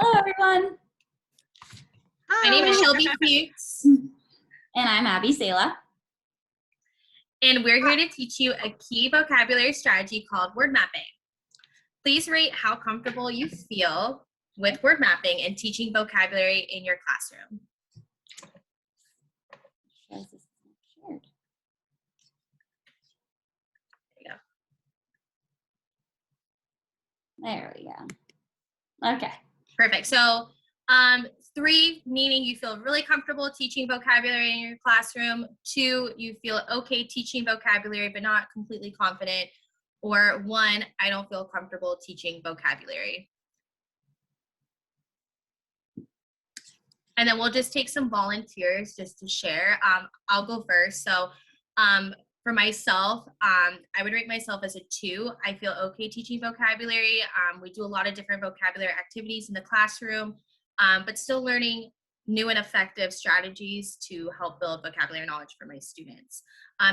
Hello, everyone. My name is Shelby Fuchs. And I'm Abby Sela. And we're here to teach you a key vocabulary strategy called word mapping. Please rate how comfortable you feel with word mapping and teaching vocabulary in your classroom. There we go. Okay. Perfect. So 3, meaning you feel really comfortable teaching vocabulary in your classroom. 2, you feel okay teaching vocabulary but not completely confident. Or 1, I don't feel comfortable teaching vocabulary. And then we'll just take some volunteers just to share. I'll go first. So for myself, I would rate myself as a 2. I feel okay teaching vocabulary. We do a lot of different vocabulary activities in the classroom, but still learning new and effective strategies to help build vocabulary knowledge for my students.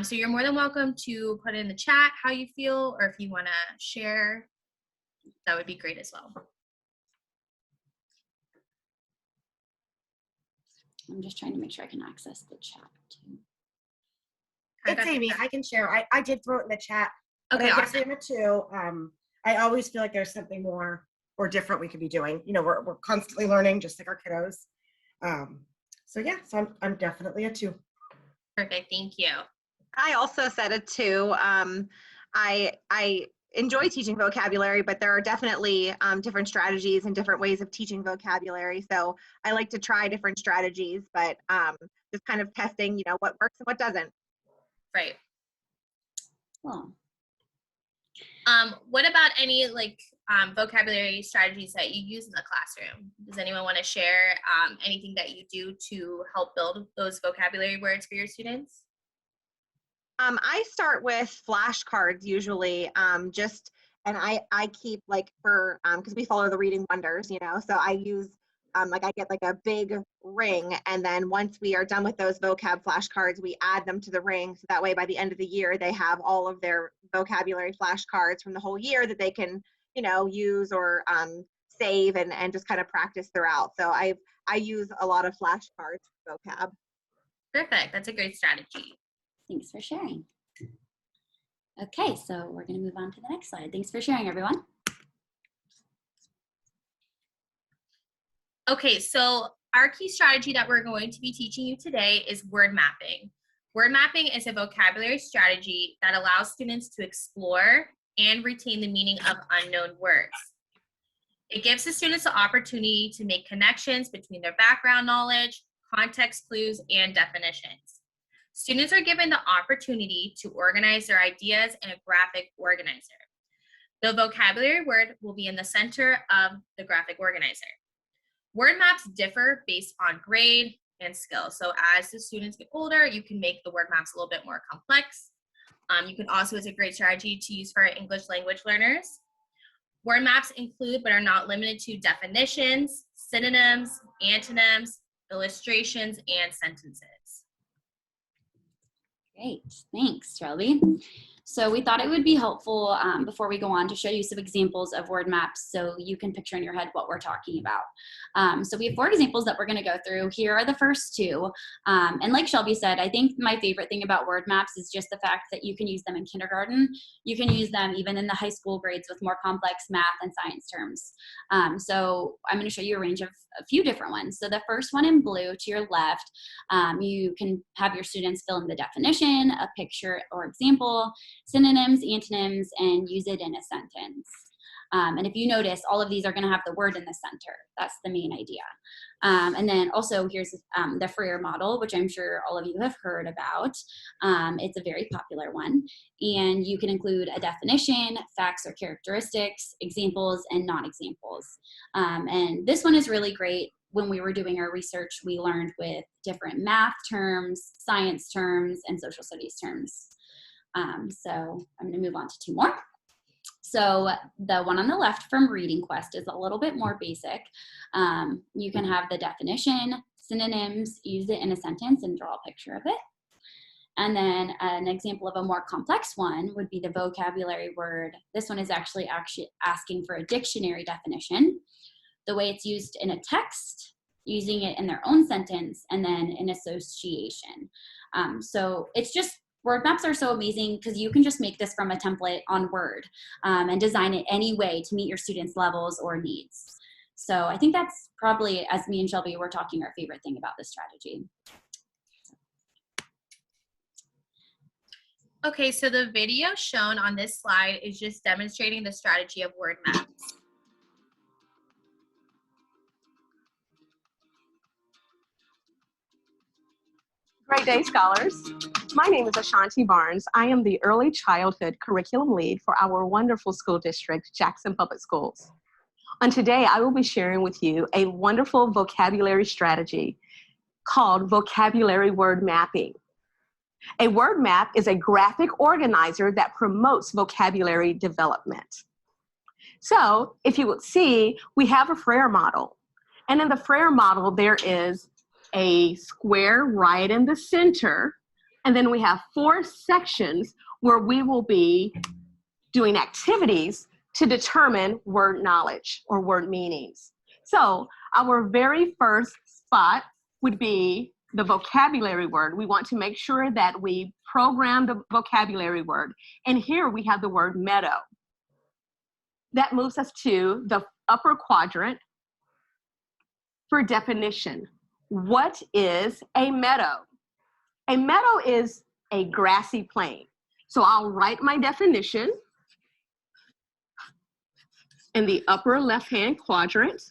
So you're more than welcome to put in the chat how you feel, or if you want to share, that would be great as well. I'm just trying to make sure I can access the chat too. It's Amy. I can share. I did throw it in the chat. Okay, I guess I'm a 2. I always feel like there's something more or different we could be doing. You know, we're constantly learning, just like our kiddos. So yeah, so I'm definitely a 2. Perfect. Thank you. I also said a 2. I enjoy teaching vocabulary, but there are definitely different strategies and different ways of teaching vocabulary. So I like to try different strategies, but just kind of testing, you know, what works and what doesn't. Right. Cool. What about any vocabulary strategies that you use in the classroom? Does anyone want to share anything that you do to help build those vocabulary words for your students? I start with flashcards usually, and I keep because we follow the Reading Wonders, you know, so I use I get like a big ring, and then once we are done with those vocab flashcards, we add them to the ring, so that way by the end of the year they have all of their vocabulary flashcards from the whole year that they can, you know, use or save and just kind of practice throughout. So I use a lot of flashcards for vocab. Perfect. That's a great strategy. Thanks for sharing. Okay, so we're going to move on to the next slide. Thanks for sharing, everyone. Okay, so our key strategy that we're going to be teaching you today is word mapping. Word mapping is a vocabulary strategy that allows students to explore and retain the meaning of unknown words. It gives the students the opportunity to make connections between their background knowledge, context clues, and definitions. Students are given the opportunity to organize their ideas in a graphic organizer. The vocabulary word will be in the center of the graphic organizer. Word maps differ based on grade and skill. So as the students get older, you can make the word maps a little bit more complex. You can also, it's a great strategy to use for English language learners. Word maps include, but are not limited to, definitions, synonyms, antonyms, illustrations, and sentences. Great, thanks, Shelby. So we thought it would be helpful before we go on to show you some examples of word maps so you can picture in your head what we're talking about. So we have 4 examples that we're going to go through. Here are the first 2. And like Shelby said, I think my favorite thing about word maps is just the fact that you can use them in kindergarten. You can use them even in the high school grades with more complex math and science terms. So I'm going to show you a range of a few different ones. So the first one in blue to your left, you can have your students fill in the definition, a picture or example, synonyms, antonyms, and use it in a sentence. And if you notice, all of these are going to have the word in the center. That's the main idea. And then also here's the Freer model, which I'm sure all of you have heard about. It's a very popular one. And you can include a definition, facts or characteristics, examples, and non-examples. And this one is really great. When we were doing our research, we learned with different math terms, science terms, and social studies terms. So I'm going to move on to 2 more. So the one on the left from Reading Quest is a little bit more basic. You can have the definition, synonyms, use it in a sentence, and draw a picture of it. And then an example of a more complex one would be the vocabulary word. This one is actually asking for a dictionary definition. the way it's used in a text, using it in their own sentence, and then in association. So it's just, word maps are so amazing because you can just make this from a template on Word and design it any way to meet your students' levels or needs. So I think that's probably, as me and Shelby were talking, our favorite thing about this strategy. Okay, so the video shown on this slide is just demonstrating the strategy of word maps. Great day, scholars. My name is Ashanti Barnes. I am the Early Childhood Curriculum Lead for our wonderful school district, Jackson Public Schools. And today I will be sharing with you a wonderful vocabulary strategy called vocabulary word mapping. A word map is a graphic organizer that promotes vocabulary development. So if you would see, we have a Frere model. And in the Frere model, there is a square right in the center, and then we have 4 sections where we will be doing activities to determine word knowledge or word meanings. So our very first spot would be the vocabulary word. We want to make sure that we program the vocabulary word, and here we have the word meadow. That moves us to the upper quadrant for definition. What is a meadow? A meadow is a grassy plain. So I'll write my definition in the upper left-hand quadrant.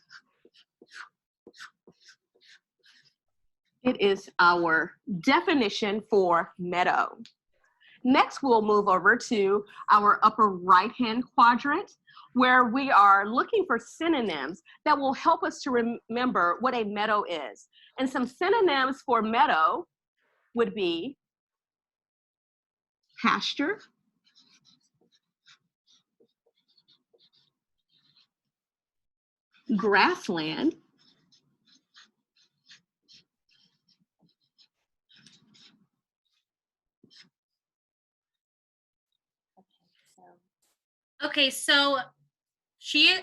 It is our definition for meadow. Next, we'll move over to our upper right-hand quadrant, where we are looking for synonyms that will help us to remember what a meadow is. And some synonyms for meadow would be pasture, grassland, Okay, so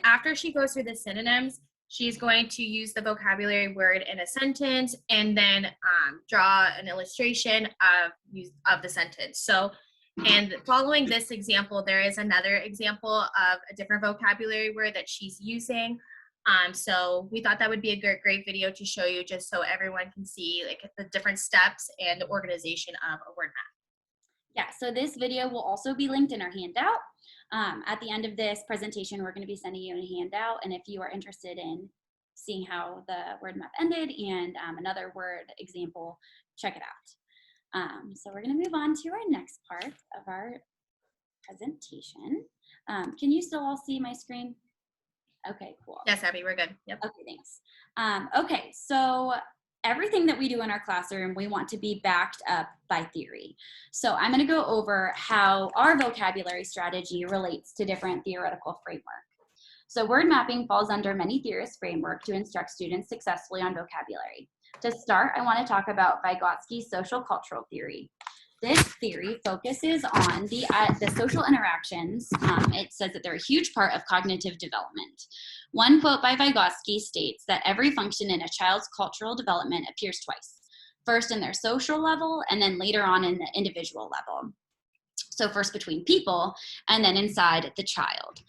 after she goes through the synonyms, she's going to use the vocabulary word in a sentence and then draw an illustration of the sentence. So, and following this example, there is another example of a different vocabulary word that she's using. So we thought that would be a great video to show you, just so everyone can see like the different steps and the organization of a word map. Yeah, so this video will also be linked in our handout. At the end of this presentation, we're going to be sending you a handout, and if you are interested in seeing how the word map ended and another word example, check it out. So we're going to move on to our next part of our presentation. Can you still all see my screen? Okay, cool. Yes, Abby, we're good. Yep. Okay, thanks. Okay, so everything that we do in our classroom, we want to be backed up by theory. So I'm going to go over how our vocabulary strategy relates to different theoretical framework. So word mapping falls under many theorists' framework to instruct students successfully on vocabulary. To start, I want to talk about Vygotsky's social cultural theory. This theory focuses on the social interactions. It says that they're a huge part of cognitive development. One quote by Vygotsky states that every function in a child's cultural development appears twice, first in their social level and then later on in the individual level. So first between people and then inside the child.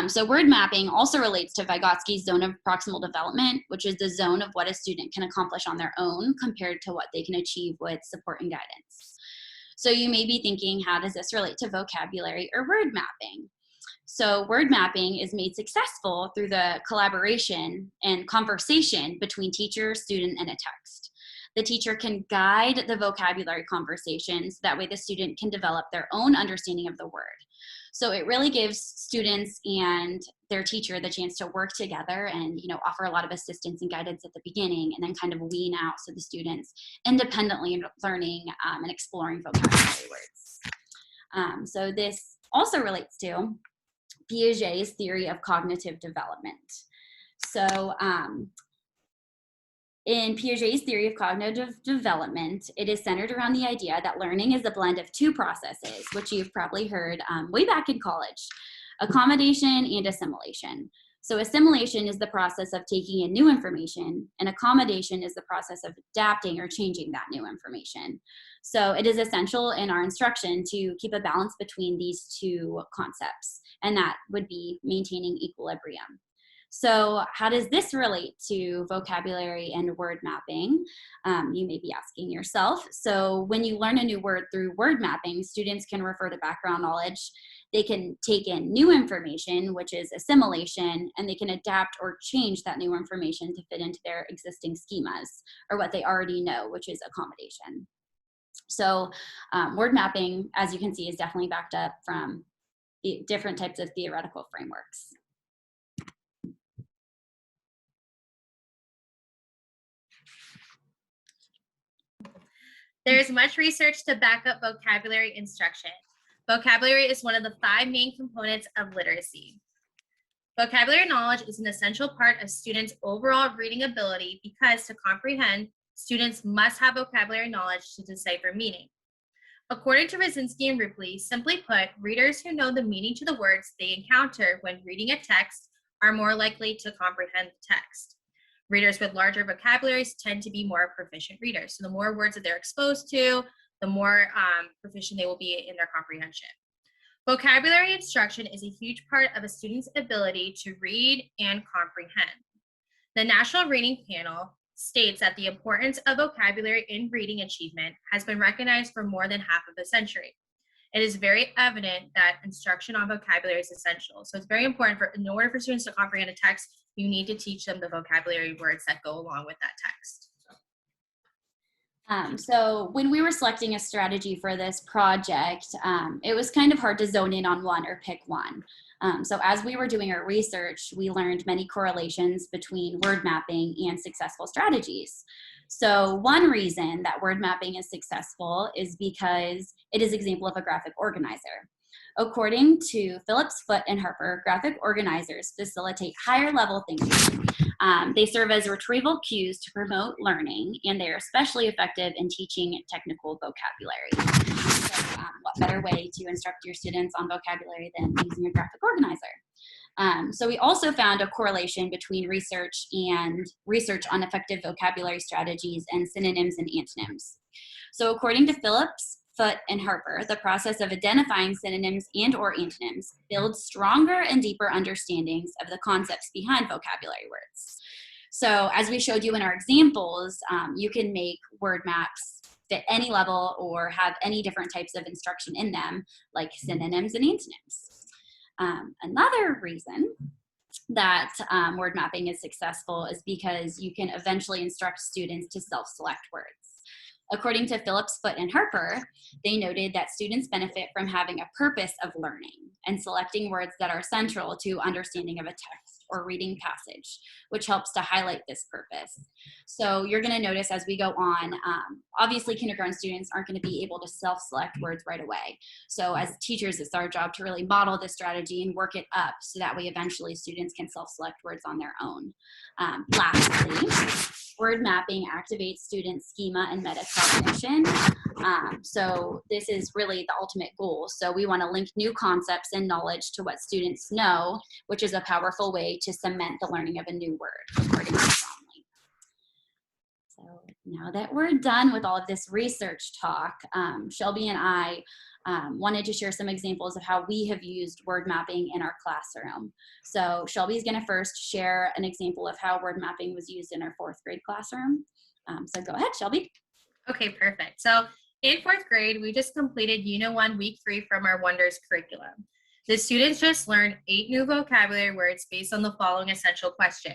So word mapping also relates to Vygotsky's zone of proximal development, which is the zone of what a student can accomplish on their own compared to what they can achieve with support and guidance. So you may be thinking, how does this relate to vocabulary or word mapping? So word mapping is made successful through the collaboration and conversation between teacher, student, and a text. The teacher can guide the vocabulary conversations. That way the student can develop their own understanding of the word. So it really gives students and their teacher the chance to work together and, offer a lot of assistance and guidance at the beginning, and then kind of wean out so the students independently learning and exploring vocabulary words. So this also relates to Piaget's theory of cognitive development. So in Piaget's theory of cognitive development, it is centered around the idea that learning is a blend of 2 processes, which you've probably heard way back in college: accommodation and assimilation. So assimilation is the process of taking in new information, and accommodation is the process of adapting or changing that new information. So it is essential in our instruction to keep a balance between these two concepts, and that would be maintaining equilibrium. So how does this relate to vocabulary and word mapping? You may be asking yourself. So when you learn a new word through word mapping, students can refer to background knowledge. They can take in new information, which is assimilation, and they can adapt or change that new information to fit into their existing schemas or what they already know, which is accommodation. So word mapping, as you can see, is definitely backed up from the different types of theoretical frameworks. There is much research to back up vocabulary instruction. Vocabulary is one of the 5 main components of literacy. Vocabulary knowledge is an essential part of students' overall reading ability because to comprehend, students must have vocabulary knowledge to decipher meaning. According to Rosinski and Ripley, simply put, readers who know the meaning to the words they encounter when reading a text are more likely to comprehend the text. Readers with larger vocabularies tend to be more proficient readers. So the more words that they're exposed to, the more proficient they will be in their comprehension. Vocabulary instruction is a huge part of a student's ability to read and comprehend. The National Reading Panel states that the importance of vocabulary in reading achievement has been recognized for more than half of a century. It is very evident that instruction on vocabulary is essential. So it's very important in order for students to comprehend a text, you need to teach them the vocabulary words that go along with that text. So when we were selecting a strategy for this project, it was kind of hard to zone in on one or pick one. So as we were doing our research, we learned many correlations between word mapping and successful strategies. So one reason that word mapping is successful is because it is an example of a graphic organizer. According to Phillips, Foote, and Harper, graphic organizers facilitate higher level thinking. They serve as retrieval cues to promote learning, and they are especially effective in teaching technical vocabulary. So, what better way to instruct your students on vocabulary than using a graphic organizer? So we also found a correlation between research on effective vocabulary strategies and synonyms and antonyms. So according to Phillips, Foote, and Harper, the process of identifying synonyms and or antonyms builds stronger and deeper understandings of the concepts behind vocabulary words. So as we showed you in our examples, you can make word maps fit any level or have any different types of instruction in them, like synonyms and antonyms. Another reason that word mapping is successful is because you can eventually instruct students to self-select words. According to Phillips, Foote, and Harper, they noted that students benefit from having a purpose of learning and selecting words that are central to understanding of a text or reading passage, which helps to highlight this purpose. So you're going to notice as we go on, obviously kindergarten students aren't going to be able to self-select words right away. So as teachers, it's our job to really model this strategy and work it up so that way eventually students can self-select words on their own. Lastly, word mapping activates students' schema and metacognition. So this is really the ultimate goal. So we want to link new concepts and knowledge to what students know, which is a powerful way to cement the learning of a new word, according to Bromley. So now that we're done with all of this research talk, Shelby and I wanted to share some examples of how we have used word mapping in our classroom. So Shelby's going to first share an example of how word mapping was used in our 4th grade classroom. So go ahead, Shelby. Okay, perfect. So in 4th grade, we just completed Unit 1, Week 3 from our Wonders curriculum. The students just learned 8 new vocabulary words based on the following essential question.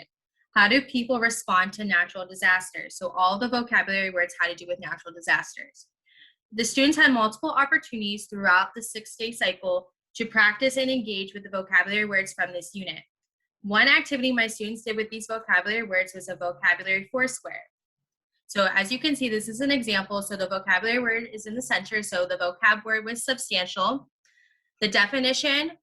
How do people respond to natural disasters? So all the vocabulary words had to do with natural disasters. The students had multiple opportunities throughout the 6-day cycle to practice and engage with the vocabulary words from this unit. One activity my students did with these vocabulary words was a vocabulary foursquare. So as you can see, this is an example. So the vocabulary word is in the center. So the vocab word was substantial. The definition,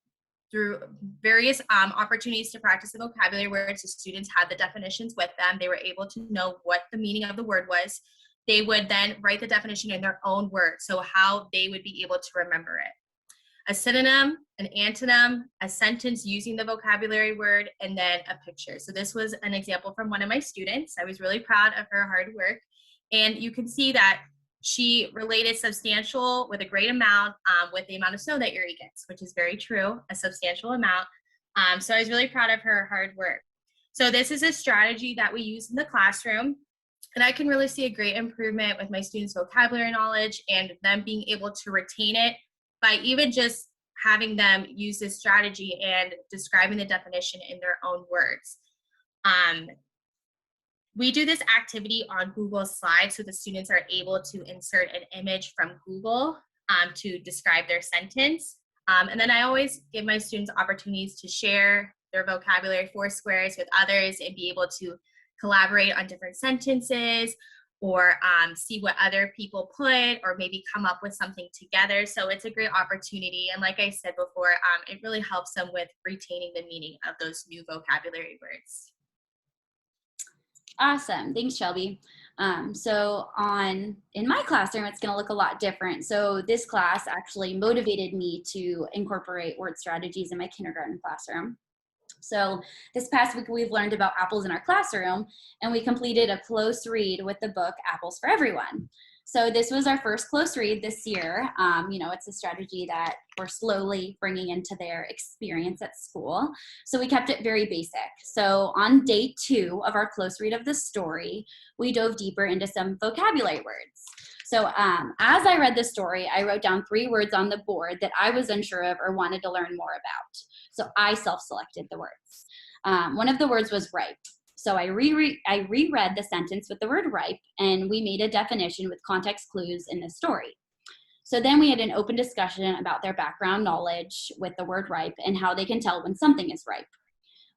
through various opportunities to practice the vocabulary words, the students had the definitions with them. They were able to know what the meaning of the word was. They would then write the definition in their own words, so how they would be able to remember it. a synonym, an antonym, a sentence using the vocabulary word, and then a picture. So this was an example from one of my students. I was really proud of her hard work. And you can see that she related substantial with a great amount with the amount of snow that Erie gets, which is very true, a substantial amount. So I was really proud of her hard work. So this is a strategy that we use in the classroom. And I can really see a great improvement with my students' vocabulary knowledge and them being able to retain it by even just having them use this strategy and describing the definition in their own words. We do this activity on Google Slides, so the students are able to insert an image from Google to describe their sentence. And then I always give my students opportunities to share their vocabulary foursquares with others and be able to collaborate on different sentences or see what other people put or maybe come up with something together. So it's a great opportunity. And like I said before, it really helps them with retaining the meaning of those new vocabulary words. Awesome. Thanks, Shelby. So in my classroom, it's going to look a lot different. So this class actually motivated me to incorporate word strategies in my kindergarten classroom. So this past week, we've learned about apples in our classroom, and we completed a close read with the book Apples for Everyone. So this was our first close read this year. It's a strategy that we're slowly bringing into their experience at school. So we kept it very basic. So on day 2 of our close read of the story, we dove deeper into some vocabulary words. So as I read the story, I wrote down 3 words on the board that I was unsure of or wanted to learn more about. So I self-selected the words. One of the words was ripe. So I reread the sentence with the word ripe, and we made a definition with context clues in the story. So then we had an open discussion about their background knowledge with the word ripe and how they can tell when something is ripe.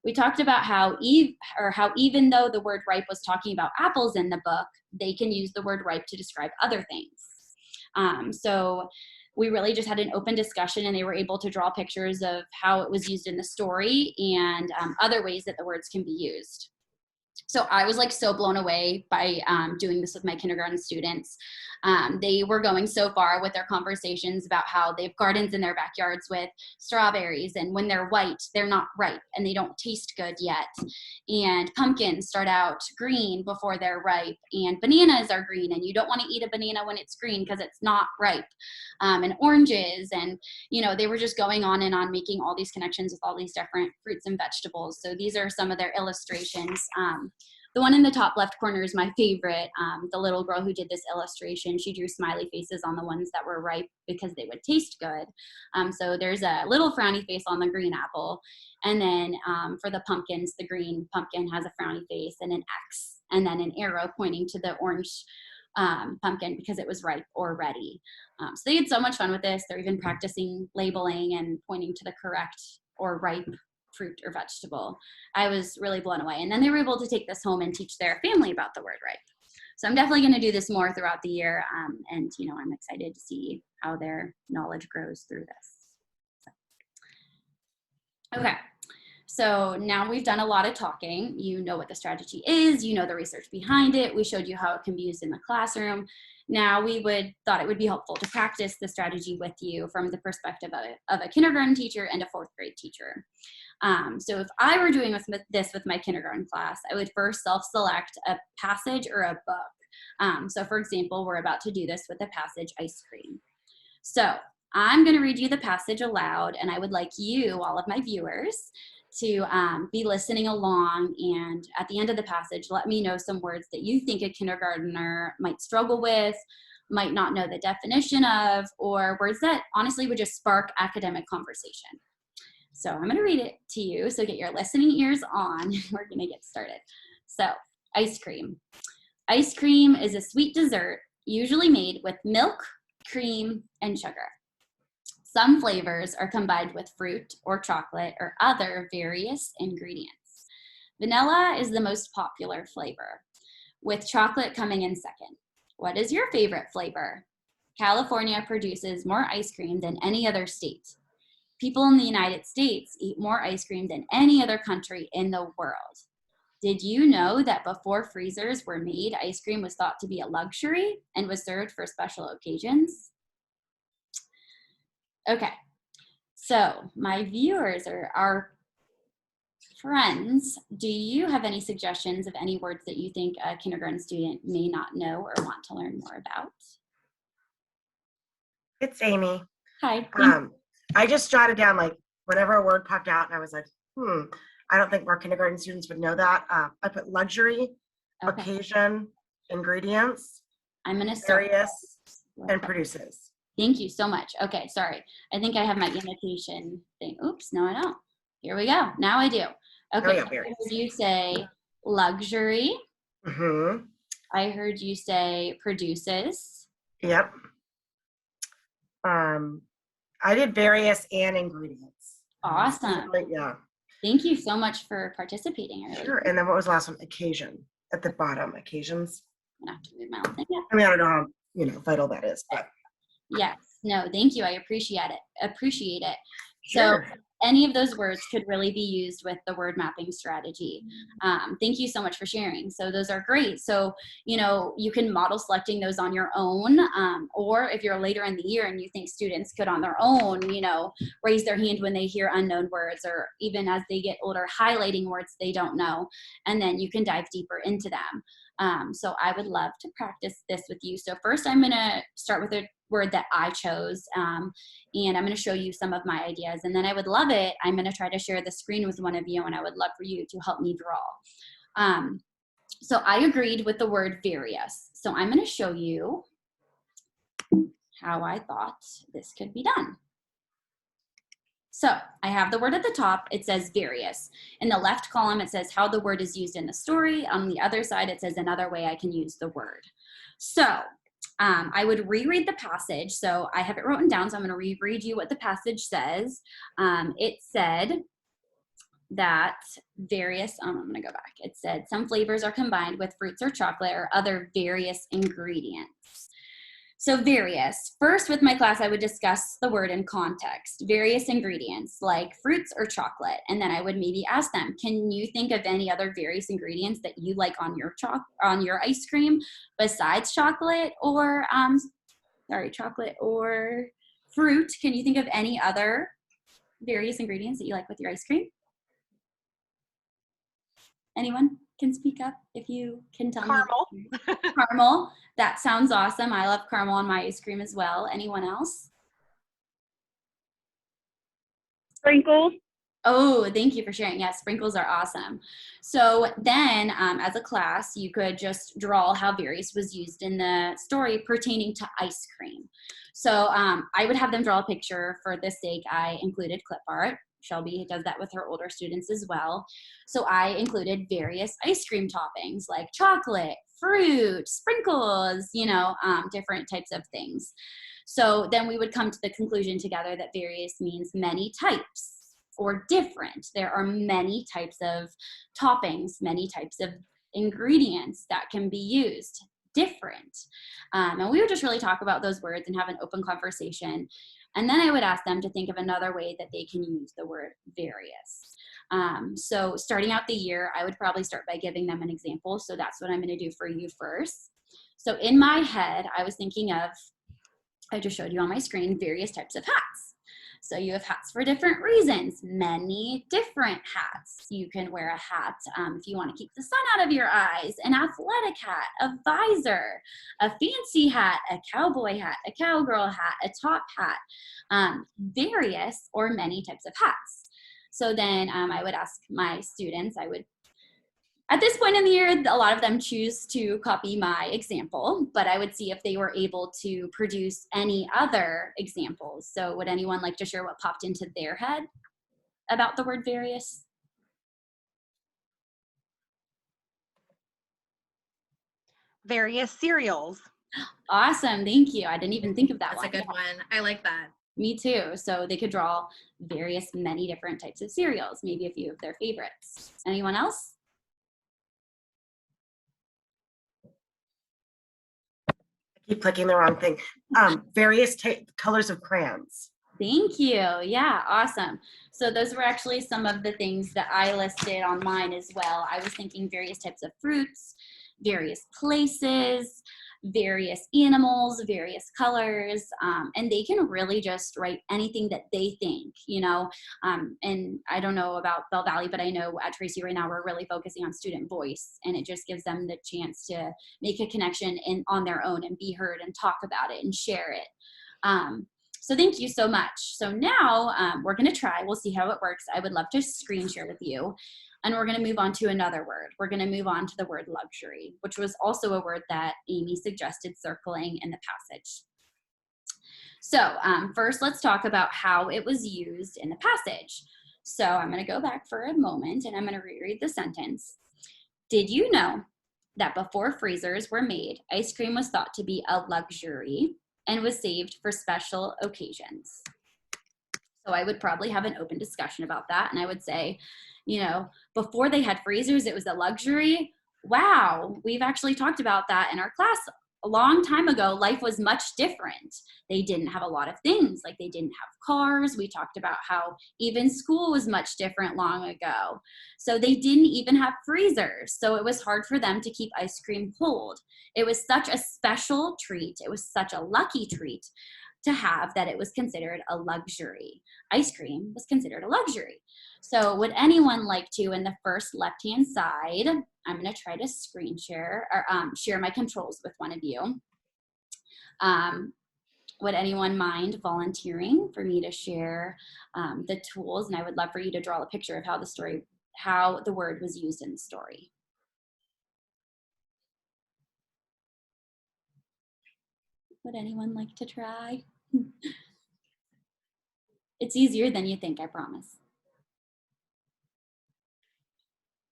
We talked about how even though the word ripe was talking about apples in the book, they can use the word ripe to describe other things. So we really just had an open discussion, and they were able to draw pictures of how it was used in the story and other ways that the words can be used. So I was like so blown away by doing this with my kindergarten students. They were going so far with their conversations about how they have gardens in their backyards with strawberries, and when they're white, they're not ripe and they don't taste good yet. And pumpkins start out green before they're ripe, and bananas are green, and you don't want to eat a banana when it's green because it's not ripe. And oranges, and they were just going on and on, making all these connections with all these different fruits and vegetables. So these are some of their illustrations. The one in the top left corner is my favorite. The little girl who did this illustration, she drew smiley faces on the ones that were ripe because they would taste good. So there's a little frowny face on the green apple. And then for the pumpkins, the green pumpkin has a frowny face and an X, and then an arrow pointing to the orange pumpkin because it was ripe or ready. So they had so much fun with this. They're even practicing labeling and pointing to the correct or ripe fruit or vegetable. I was really blown away. And then they were able to take this home and teach their family about the word ripe. So I'm definitely going to do this more throughout the year. And I'm excited to see how their knowledge grows through this. Okay. So now we've done a lot of talking. You know what the strategy is. You know the research behind it. We showed you how it can be used in the classroom. Now we thought it would be helpful to practice the strategy with you from the perspective of a kindergarten teacher and a 4th grade teacher. So if I were doing this with my kindergarten class, I would first self-select a passage or a book. So for example, we're about to do this with the passage ice cream. So I'm going to read you the passage aloud, and I would like you, all of my viewers, to be listening along, and at the end of the passage, let me know some words that you think a kindergartner might struggle with, might not know the definition of, or words that honestly would just spark academic conversation. So I'm going to read it to you, so get your listening ears on. We're going to get started. So, ice cream. Ice cream is a sweet dessert usually made with milk, cream, and sugar. Some flavors are combined with fruit or chocolate or other various ingredients. Vanilla is the most popular flavor, with chocolate coming in second. What is your favorite flavor? California produces more ice cream than any other state. People in the United States eat more ice cream than any other country in the world. Did you know that before freezers were made, ice cream was thought to be a luxury and was served for special occasions? Okay, So my viewers or our friends, do you have any suggestions of any words that you think a kindergarten student may not know or want to learn more about? It's Amy. Hi. I just jotted down like whenever a word popped out, and I was like, I don't think more kindergarten students would know that. I put luxury, Okay. occasion, ingredients, I'm going to start. various, and produces. Thank you so much. Okay, sorry. I think I have my annotation thing. Oops, no, I don't. Here we go. Now I do. Okay, yeah, I heard you say luxury. Mm-hmm. I heard you say produces. Yep. I did various and ingredients. Awesome. Yeah. Thank you so much for participating. Sure. And then what was the last one? Occasion at the bottom. Occasions. I'm gonna have to move my own thing up. I mean, I don't know how vital that is, but yes. No, thank you. I appreciate it. Appreciate it. sure. So any of those words could really be used with the word mapping strategy. Thank you so much for sharing. So those are great. So, you can model selecting those on your own, or if you're later in the year and you think students could on their own, raise their hand when they hear unknown words, or even as they get older, highlighting words they don't know, and then you can dive deeper into them. So I would love to practice this with you. So first I'm gonna start with a word that I chose, and I'm going to show you some of my ideas, and then I would love it. I'm going to try to share the screen with one of you, and I would love for you to help me draw. So I agreed with the word various. So I'm going to show you how I thought this could be done. So I have the word at the top. It says various. In the left column, it says how the word is used in the story. On the other side, it says another way I can use the word. So I would reread the passage. So I have it written down, so I'm going to reread you what the passage says. It said that various, I'm going to go back. It said some flavors are combined with fruits or chocolate or other various ingredients. So various. First, with my class, I would discuss the word in context. Various ingredients like fruits or chocolate. And then I would maybe ask them, can you think of any other various ingredients that you like on your ice cream besides chocolate or, chocolate or fruit? Can you think of any other various ingredients that you like with your ice cream? Anyone can speak up if you can tell Caramel. me. Caramel. That sounds awesome. I love caramel on my ice cream as well. Anyone else? Sprinkles. Oh, thank you for sharing. Yes, sprinkles are awesome. So then as a class, you could just draw how various was used in the story pertaining to ice cream. So I would have them draw a picture. For this sake, I included clip art. Shelby does that with her older students as well. So I included various ice cream toppings like chocolate, fruit, sprinkles, different types of things. So then we would come to the conclusion together that various means many types or different. There are many types of toppings, many types of ingredients that can be used, different. And we would just really talk about those words and have an open conversation. And then I would ask them to think of another way that they can use the word various. So starting out the year, I would probably start by giving them an example. So that's what I'm going to do for you first. So in my head, I was thinking of, I just showed you on my screen, various types of hats. So you have hats for different reasons, many different hats. You can wear a hat if you want to keep the sun out of your eyes, an athletic hat, a visor, a fancy hat, a cowboy hat, a cowgirl hat, a top hat, various or many types of hats. So then I would ask my students, at this point in the year, a lot of them choose to copy my example, but I would see if they were able to produce any other examples. So would anyone like to share what popped into their head about the word various? Various cereals. Awesome, thank you. I didn't even think of that That's one. a good one. I like that. Me too. So they could draw various, many different types of cereals, maybe a few of their favorites. Anyone else? Keep clicking the wrong thing. Various colors of crayons. Thank you. Yeah, awesome. So those were actually some of the things that I listed on mine as well. I was thinking various types of fruits, various places, various animals, various colors, and they can really just write anything that they think, you know. And I don't know about Bell Valley, but I know at Tracy right now we're really focusing on student voice, and it just gives them the chance to make a connection on their own and be heard and talk about it and share it. So thank you so much. So now we're going to try. We'll see how it works. I would love to screen share with you. And we're going to move on to another word. We're going to move on to the word luxury, which was also a word that Amy suggested circling in the passage. So first, let's talk about how it was used in the passage. So I'm going to go back for a moment, and I'm going to reread the sentence. Did you know that before freezers were made, ice cream was thought to be a luxury and was saved for special occasions? So I would probably have an open discussion about that. And I would say, you know, before they had freezers, it was a luxury. Wow, we've actually talked about that in our class a long time ago. Life was much different. They didn't have a lot of things, like they didn't have cars. We talked about how even school was much different long ago. So they didn't even have freezers. So it was hard for them to keep ice cream cold. It was such a special treat. It was such a lucky treat to have that it was considered a luxury. Ice cream was considered a luxury. So would anyone like to, in the first left-hand side, I'm going to try to screen share or share my controls with one of you. Would anyone mind volunteering for me to share the tools? And I would love for you to draw a picture of how the word was used in the story. Would anyone like to try? It's easier than you think, I promise.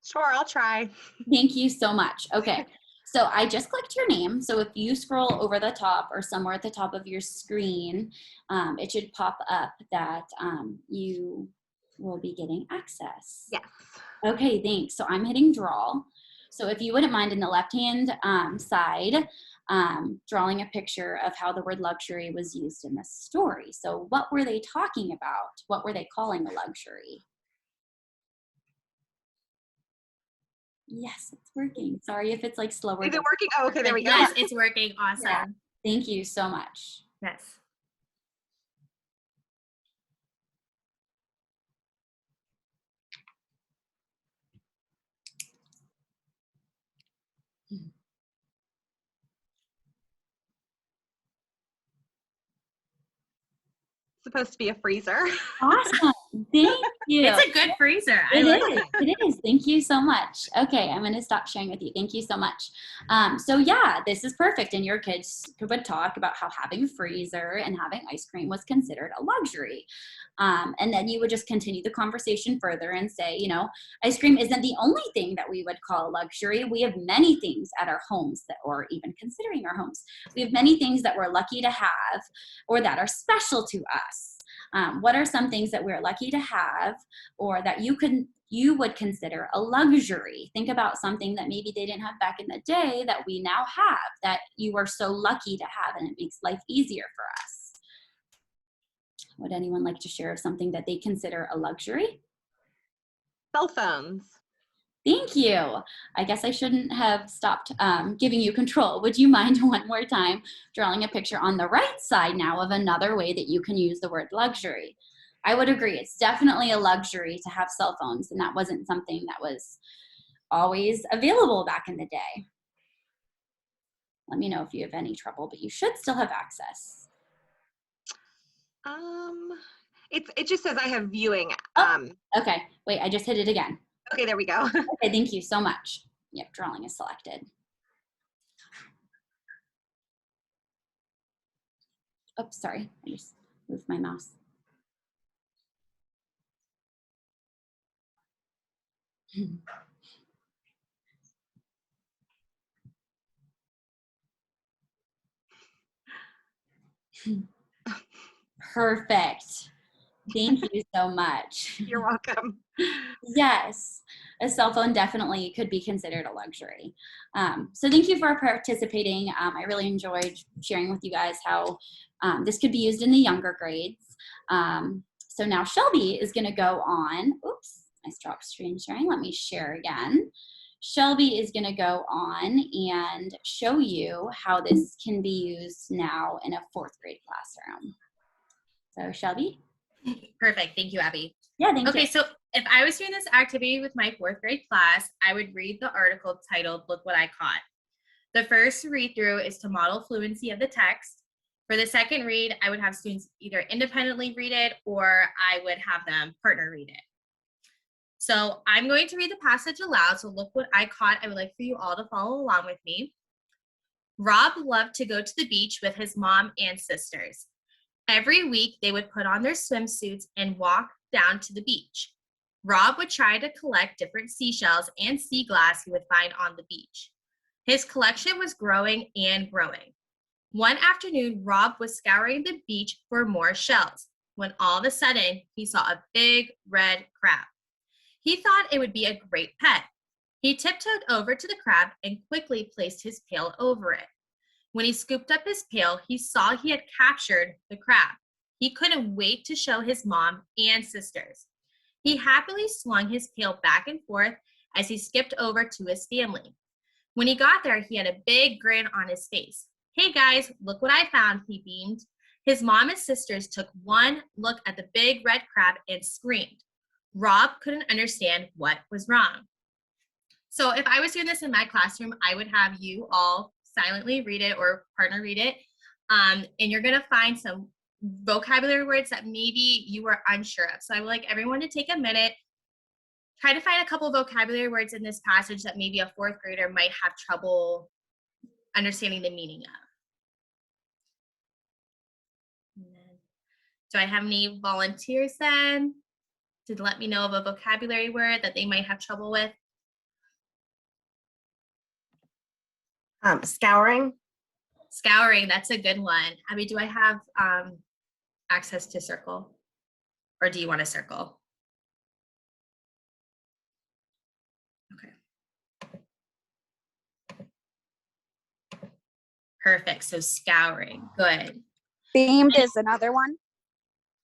Sure, I'll try. Thank you so much. Okay, so I just clicked your name. So if you scroll over the top or somewhere at the top of your screen, it should pop up that you will be getting access. Yes. Okay, thanks. So I'm hitting draw. So if you wouldn't mind, in the left-hand side, drawing a picture of how the word luxury was used in the story. So what were they talking about? What were they calling a luxury? Yes, it's working. Sorry if it's like slower. Is it working? Oh, okay, there we go. Yes, it's working. Awesome. Yeah. Thank you so much. Yes. Supposed to be a freezer. Awesome. Thank you. It's a good freezer. It is. It is. Thank you so much. Okay, I'm going to stop sharing with you. Thank you so much. So yeah, this is perfect. And your kids would talk about how having a freezer and having ice cream was considered a luxury. And then you would just continue the conversation further and say, you know, ice cream isn't the only thing that we would call a luxury. We have many things at our homes that, or even considering our homes, we have many things that we're lucky to have or that are special to us. What are some things that we're lucky to have or that you would consider a luxury? Think about something that maybe they didn't have back in the day that we now have, that you are so lucky to have, and it makes life easier for us. Would anyone like to share something that they consider a luxury? Cell phones. Thank you. I guess I shouldn't have stopped giving you control. Would you mind one more time drawing a picture on the right side now of another way that you can use the word luxury? I would agree. It's definitely a luxury to have cell phones, and that wasn't something that was always available back in the day. Let me know if you have any trouble, but you should still have access. It just says I have viewing. Okay, wait, I just hit it again. Okay, there we go. Okay, thank you so much. Yep, drawing is selected. Oops, sorry, I just moved my mouse. Perfect. Thank you so much. You're welcome. Yes, a cell phone definitely could be considered a luxury. So thank you for participating. I really enjoyed sharing with you guys how this could be used in the younger grades. So now Shelby is going to go on. Oops, I stopped screen sharing. Let me share again. Shelby is going to go on and show you how this can be used now in a 4th grade classroom. So Shelby? Perfect. Thank you, Abby. Yeah, thank you. Okay, so if I was doing this activity with my 4th grade class, I would read the article titled, "Look What I Caught." The first read through is to model fluency of the text. For the second read, I would have students either independently read it or I would have them partner read it. So I'm going to read the passage aloud. So look what I caught. I would like for you all to follow along with me. Rob loved to go to the beach with his mom and sisters. Every week, they would put on their swimsuits and walk down to the beach. Rob would try to collect different seashells and sea glass he would find on the beach. His collection was growing and growing. One afternoon, Rob was scouring the beach for more shells when all of a sudden he saw a big red crab. He thought it would be a great pet. He tiptoed over to the crab and quickly placed his pail over it. When he scooped up his pail, he saw he had captured the crab. He couldn't wait to show his mom and sisters. He happily swung his pail back and forth as he skipped over to his family. When he got there, he had a big grin on his face. "Hey guys, look what I found," he beamed. His mom and sisters took one look at the big red crab and screamed. Rob couldn't understand what was wrong. So if I was doing this in my classroom, I would have you all silently read it or partner read it. And you're going to find some vocabulary words that maybe you were unsure of. So I would like everyone to take a minute, try to find a couple of vocabulary words in this passage that maybe a 4th grader might have trouble understanding the meaning of. Do I have any volunteers then to let me know of a vocabulary word that they might have trouble with? Scouring. Scouring, that's a good one. Abby, do I have access to circle? Or do you want to circle? Okay. Perfect, so scouring, good. Beamed is another one.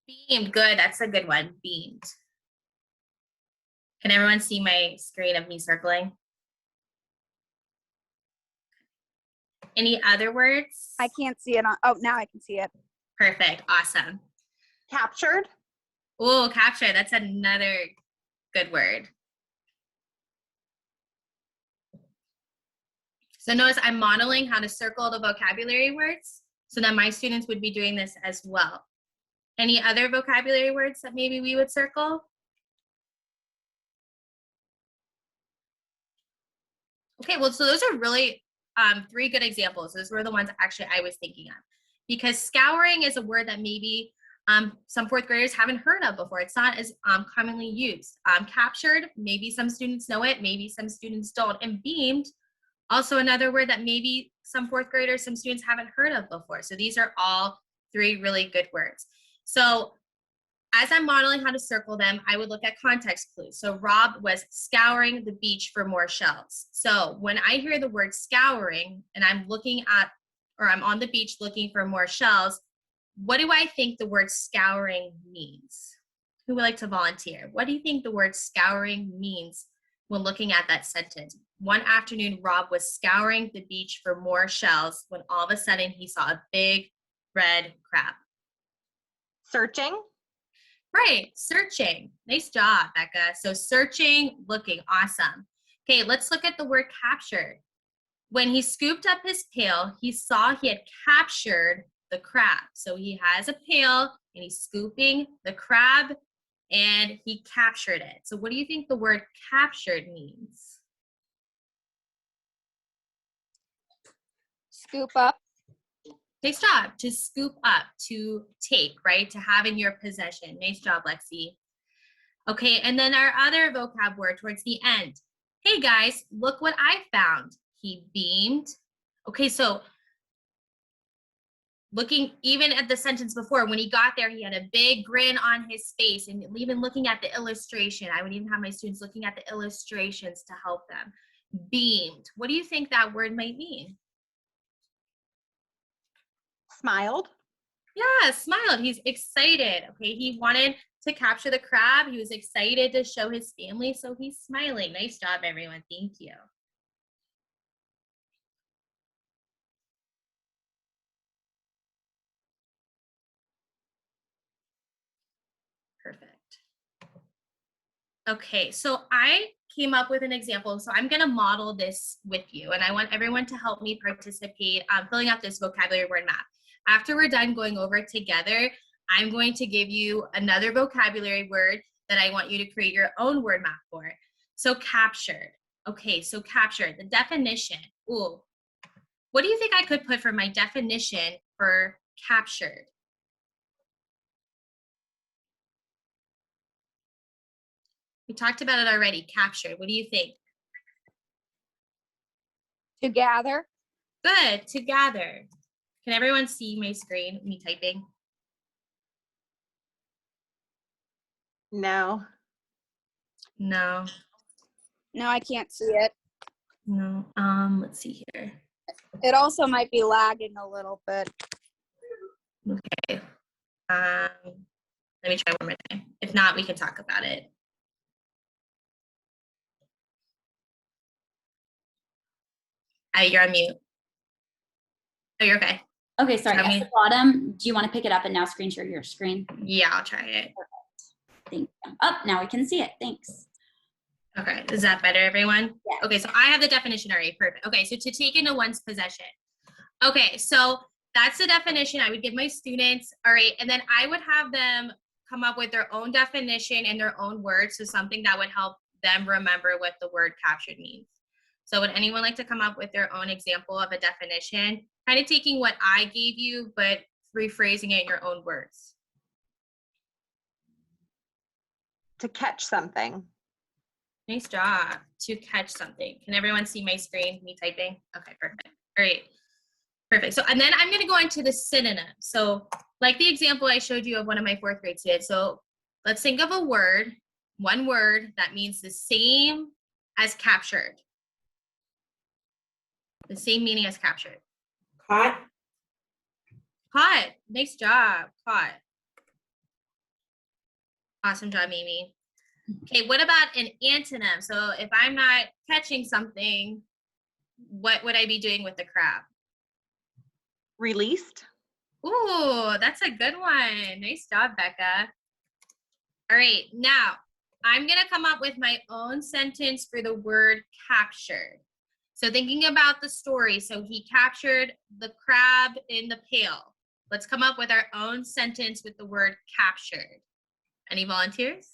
Beamed, good, that's a good one, beamed. Can everyone see my screen of me circling? Any other words? I can't see it on, oh, now I can see it. Perfect, awesome. Captured. Oh, capture, that's another good word. So notice I'm modeling how to circle the vocabulary words so that my students would be doing this as well. Any other vocabulary words that maybe we would circle? Okay, well, so those are really 3 good examples. Those were the ones actually I was thinking of. Because scouring is a word that maybe some 4th graders haven't heard of before. It's not as commonly used. Captured, maybe some students know it, maybe some students don't. And beamed, also another word that maybe some 4th graders, some students haven't heard of before. So these are all 3 really good words. So as I'm modeling how to circle them, I would look at context clues. So Rob was scouring the beach for more shells. So when I hear the word scouring and I'm looking at, or I'm on the beach looking for more shells, what do I think the word scouring means? Who would like to volunteer? What do you think the word scouring means when looking at that sentence? One afternoon, Rob was scouring the beach for more shells when all of a sudden he saw a big red crab. Searching. Right, searching. Nice job, Becca. So searching, looking, awesome. Okay, let's look at the word captured. When he scooped up his pail, he saw he had captured the crab. So he has a pail and he's scooping the crab and he captured it. So what do you think the word captured means? Scoop up. Nice job. To scoop up, to take, right? To have in your possession. Nice job, Lexi. Okay, and then our other vocab word towards the end. Hey guys, look what I found. He beamed. Okay, so looking even at the sentence before, when he got there, he had a big grin on his face, and even looking at the illustration, I would even have my students looking at the illustrations to help them. Beamed. What do you think that word might mean? Smiled. Yeah, smiled. He's excited. Okay, he wanted to capture the crab. He was excited to show his family, so he's smiling. Nice job, everyone. Thank you. Okay, so I came up with an example. So I'm going to model this with you, and I want everyone to help me participate filling out this vocabulary word map. After we're done going over it together, I'm going to give you another vocabulary word that I want you to create your own word map for. So captured. Okay, so captured, the definition. Ooh, what do you think I could put for my definition for captured? We talked about it already, captured. What do you think? To gather. Good, to gather. Can everyone see my screen, me typing? No. No, No, I can't see it. no. Let's see here. It also might be lagging a little bit. Okay. Let me try one more time. If not, we can talk about it. You're on mute. Oh, you're okay. Okay, sorry. Tell At me. the bottom, do you want to pick it up and now screen share your screen? Yeah, I'll try it. Thank you. Oh, now we can see it. Thanks. Okay, is that better, everyone? Yeah. Okay, so I have the definition already. Perfect. Okay, so to take into one's possession. Okay, so that's the definition I would give my students. All right, and then I would have them come up with their own definition and their own words, so something that would help them remember what the word captured means. So would anyone like to come up with their own example of a definition, kind of taking what I gave you, but rephrasing it in your own words? To catch something. Nice job. To catch something. Can everyone see my screen, me typing? Okay, perfect. All right, perfect. So, and then I'm gonna go into the synonym. So like the example I showed you of one of my 4th grade students. So let's think of a word, one word that means the same as captured. The same meaning as captured. Caught. Caught. Nice job. Caught. Awesome job, Amy. Okay, what about an antonym? So if I'm not catching something, what would I be doing with the crab? Released. Ooh, that's a good one. Nice job, Becca. All right, now I'm gonna come up with my own sentence for the word captured. So thinking about the story, so he captured the crab in the pail. Let's come up with our own sentence with the word captured. Any volunteers?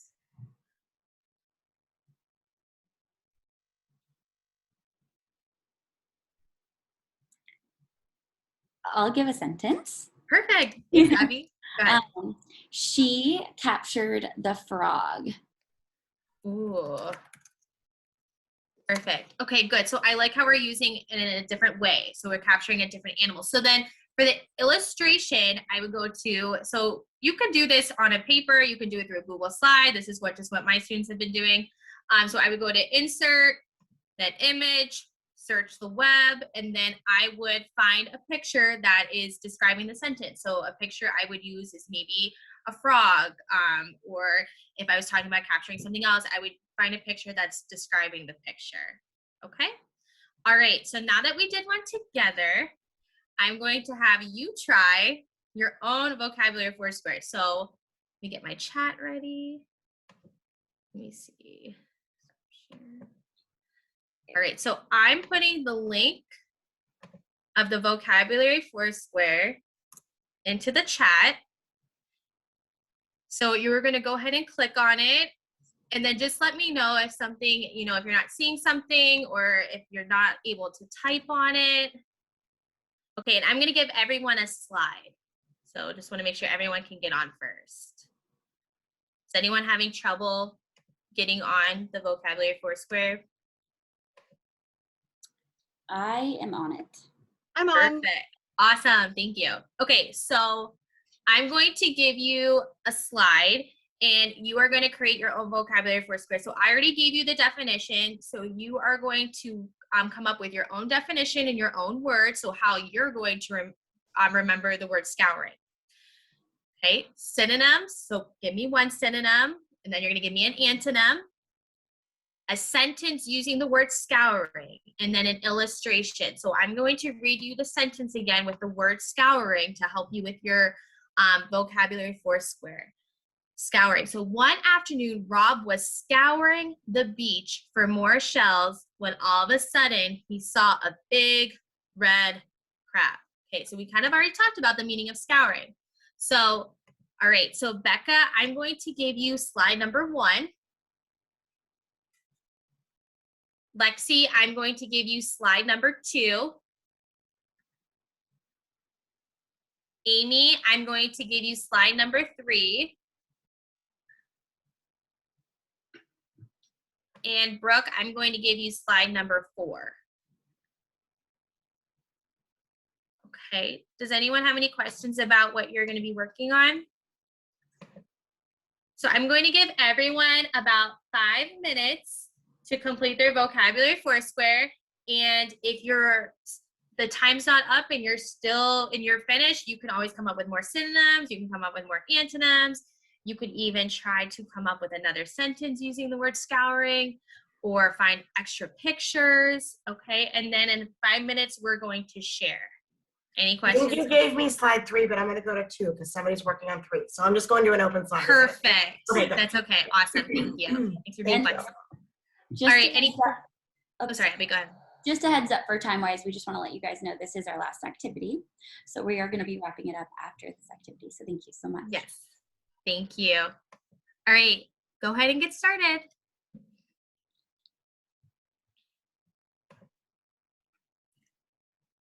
I'll give a sentence. Perfect. Thanks, Abby. Go ahead. She captured the frog. Ooh. Perfect. Okay, good. So I like how we're using it in a different way. So we're capturing a different animal. So then for the illustration, I would go to, so you can do this on a paper, you can do it through a Google slide. This is just what my students have been doing. So I would go to insert, that image, search the web, and then I would find a picture that is describing the sentence. So a picture I would use is maybe a frog, or if I was talking about capturing something else, I would find a picture that's describing the picture. Okay? All right, so now that we did one together, I'm going to have you try your own vocabulary for squares. So let me get my chat ready. Let me see. All right, so I'm putting the link of the vocabulary Foursquare into the chat. So you're going to go ahead and click on it, and then just let me know if something, if you're not seeing something or if you're not able to type on it. Okay, and I'm going to give everyone a slide. So just want to make sure everyone can get on first. Is anyone having trouble getting on the vocabulary Foursquare? I am on it. I'm on. Perfect. Awesome. Thank you. Okay, so I'm going to give you a slide and you are going to create your own vocabulary Foursquare. So I already gave you the definition. So you are going to come up with your own definition in your own words. So how you're going to remember the word scouring. Okay, synonyms. So give me one synonym and then you're going to give me an antonym. A sentence using the word scouring, and then an illustration. So I'm going to read you the sentence again with the word scouring to help you with your vocabulary Foursquare. Scouring. So one afternoon, Rob was scouring the beach for more shells when all of a sudden he saw a big red crab. Okay, so we kind of already talked about the meaning of scouring. So, all right, so Becca, I'm going to give you slide number 1. Lexi, I'm going to give you slide number 2. Amy, I'm going to give you slide number 3. And Brooke, I'm going to give you slide number 4. Okay, does anyone have any questions about what you're going to be working on? So I'm going to give everyone about 5 minutes to complete their vocabulary Foursquare. And if the time's not up and you're finished, you can always come up with more synonyms. You can come up with more antonyms. You could even try to come up with another sentence using the word scouring or find extra pictures. Okay, and then in 5 minutes, we're going to share. Any I questions? think you gave me slide 3, but I'm going to go to 2 because somebody's working on 3. So I'm just going to an open slide. Perfect. Okay, good. That's okay. Awesome. Thank you. Thanks for being And flexible. Just All right. a heads up- Oh, sorry. Abby, go ahead. Just a heads up for time-wise, we just want to let you guys know this is our last activity. So we are going to be wrapping it up after this activity. So thank you so much. Yes. Thank you. All right. Go ahead and get started.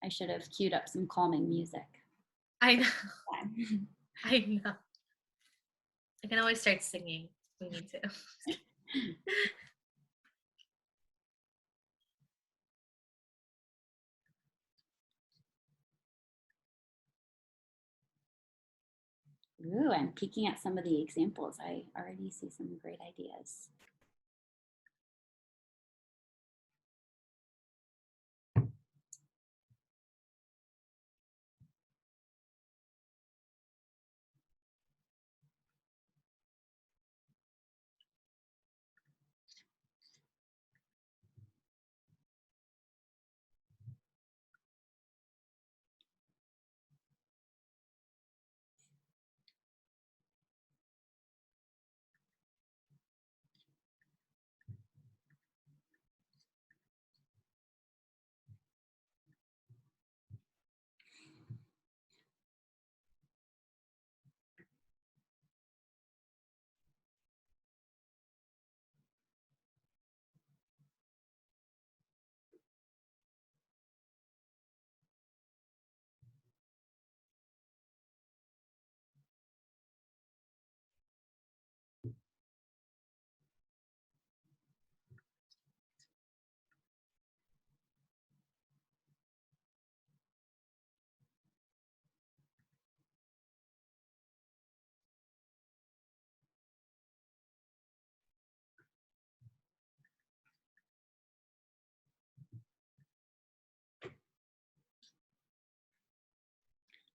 I should have queued up some calming music. I know. I know. I can always start singing if we need to. Ooh, I'm peeking at some of the examples. I already see some great ideas.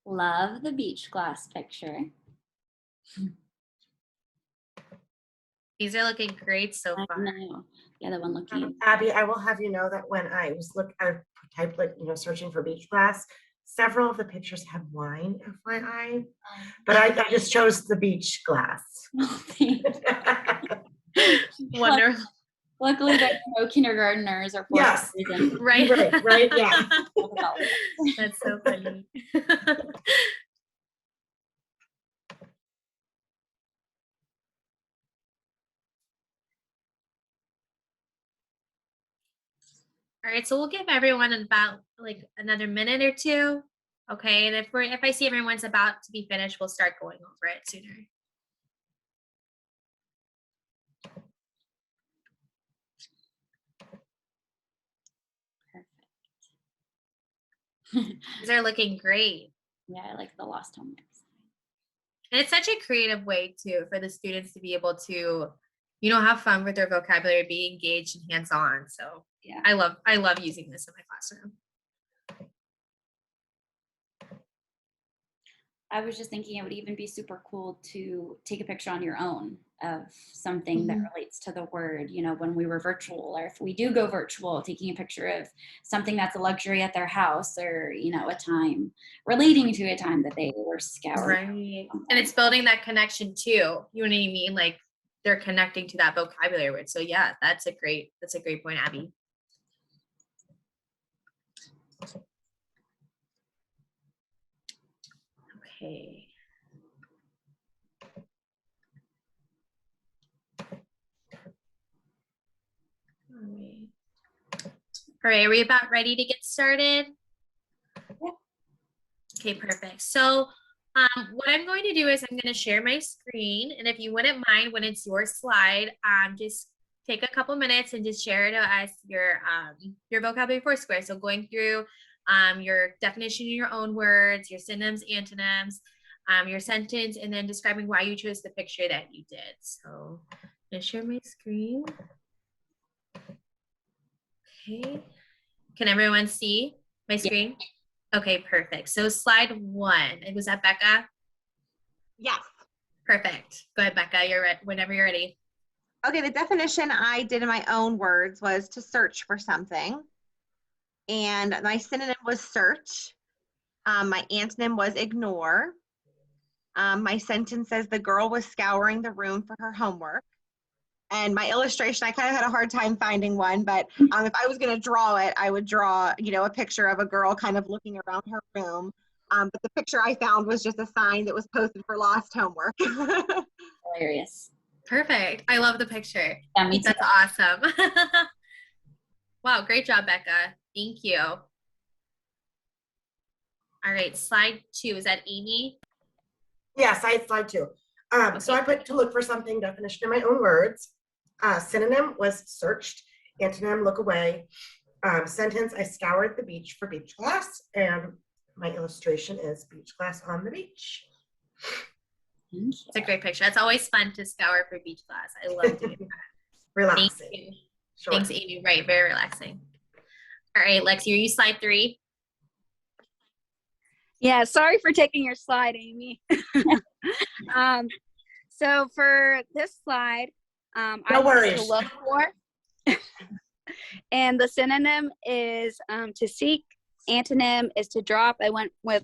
Love the beach glass picture. These are looking great so I far. know. The other one looking. Abby, I will have you know that when I typed searching for beach glass, several of the pictures had wine, FYI, but I just chose the beach glass. Wonderful. Luckily, there are no kindergartners or fourth Yes. graders. Right. Right, yeah. That's so funny. All right, so we'll give everyone about like another minute or 2. Okay, and if I see everyone's about to be finished, we'll start going over it sooner. These are looking great. Yeah, I like the lost home. And it's such a creative way too for the students to be able to, have fun with their vocabulary, be engaged and hands-on. So yeah, I love using this in my classroom. I was just thinking it would even be super cool to take a picture on your own of something that relates to the word, you know, when we were virtual, or if we do go virtual, taking a picture of something that's a luxury at their house, or, you know, a time relating to a time that they were scouring. Right. And it's building that connection too. You know what I mean? Like they're connecting to that vocabulary word. So yeah, that's a great point, Abby. Okay. All right, are we about ready to get started? Yeah. Okay, perfect. So what I'm going to do is I'm going to share my screen, and if you wouldn't mind, when it's your slide, just take a couple minutes and just share to us your vocabulary Foursquare. So going through your definition in your own words, your synonyms, antonyms, your sentence, and then describing why you chose the picture that you did. So I'm going to share my screen. Okay. Can everyone see my screen? Yeah. Okay, perfect. So slide 1. Was that Becca? Yes. Perfect. Go ahead, Becca. You're ready whenever you're ready. Okay, the definition I did in my own words was to search for something. And my synonym was search. My antonym was ignore. My sentence says the girl was scouring the room for her homework. And my illustration, I kind of had a hard time finding one, but if I was going to draw it, I would draw, you know, a picture of a girl kind of looking around her room. But the picture I found was just a sign that was posted for lost homework. Hilarious. Perfect. I love the picture. Yeah, me too. That's awesome. Wow, great job, Becca. Thank you. All right, slide 2. Is that Amy? Yes, I had slide 2. So I put to look for something, definition in my own words. Synonym was searched. Antonym, look away. Sentence, I scoured the beach for beach class. And my illustration is beach class on the beach. It's a great picture. It's always fun to scour for beach class. I love doing that. Relaxing. Thank you. Sure. Thanks, Amy. Right, very relaxing. All right, Lexi, are you slide 3? Yeah, sorry for taking your slide, Amy. So for this slide, No I put worries. to look for. And the synonym is to seek. Antonym is to drop. I went with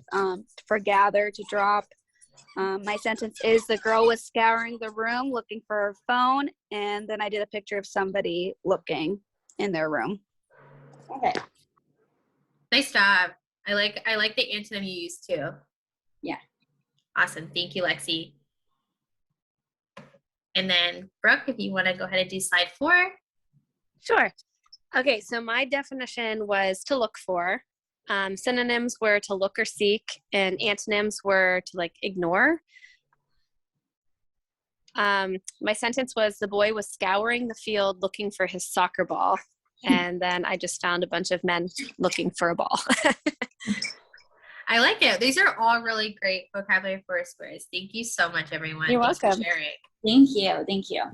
for gather, to drop. My sentence is the girl was scouring the room looking for her phone, and then I did a picture of somebody looking in their room. Okay. Nice job. I like the antonym you used too. Yeah. Awesome. Thank you, Lexi. And then Brooke, if you want to go ahead and do slide 4. Sure. Okay, so my definition was to look for. Synonyms were to look or seek, and antonyms were to like ignore. My sentence was the boy was scouring the field looking for his soccer ball. And then I just found a bunch of men looking for a ball. I like it. These are all really great vocabulary Foursquares. Thank you so much, everyone. You're Thanks welcome. for sharing. Thank you. Thank you.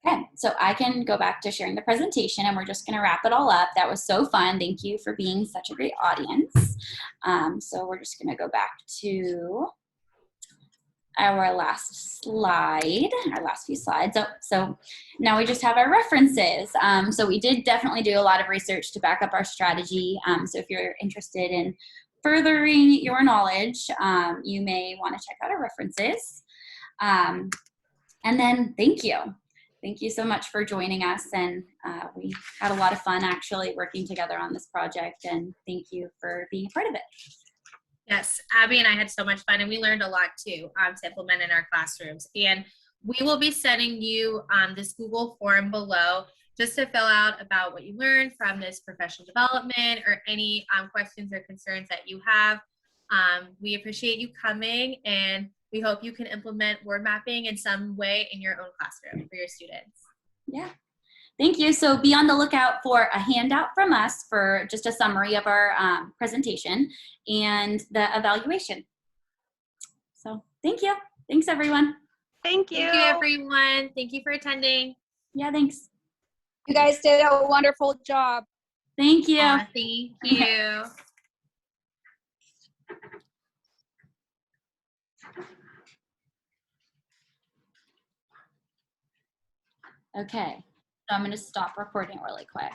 Okay, so I can go back to sharing the presentation, and we're just going to wrap it all up. That was so fun. Thank you for being such a great audience. So we're just going to go back to our last slide, our last few slides. So now we just have our references. So we did definitely do a lot of research to back up our strategy. So if you're interested in furthering your knowledge, you may want to check out our references. And then thank you. Thank you so much for joining us. And we had a lot of fun actually working together on this project. And thank you for being a part of it. Yes, Abby and I had so much fun, and we learned a lot too to implement in our classrooms. And we will be sending you this Google form below just to fill out about what you learned from this professional development, or any questions or concerns that you have. We appreciate you coming, and we hope you can implement word mapping in some way in your own classroom for your students. Yeah. Thank you. So be on the lookout for a handout from us for just a summary of our presentation and the evaluation. So thank you. Thanks, everyone. Thank you. Thank you, everyone. Thank you for attending. Yeah, thanks. You guys did a wonderful job. Thank you. Thank you. Okay, so I'm going to stop recording really quick.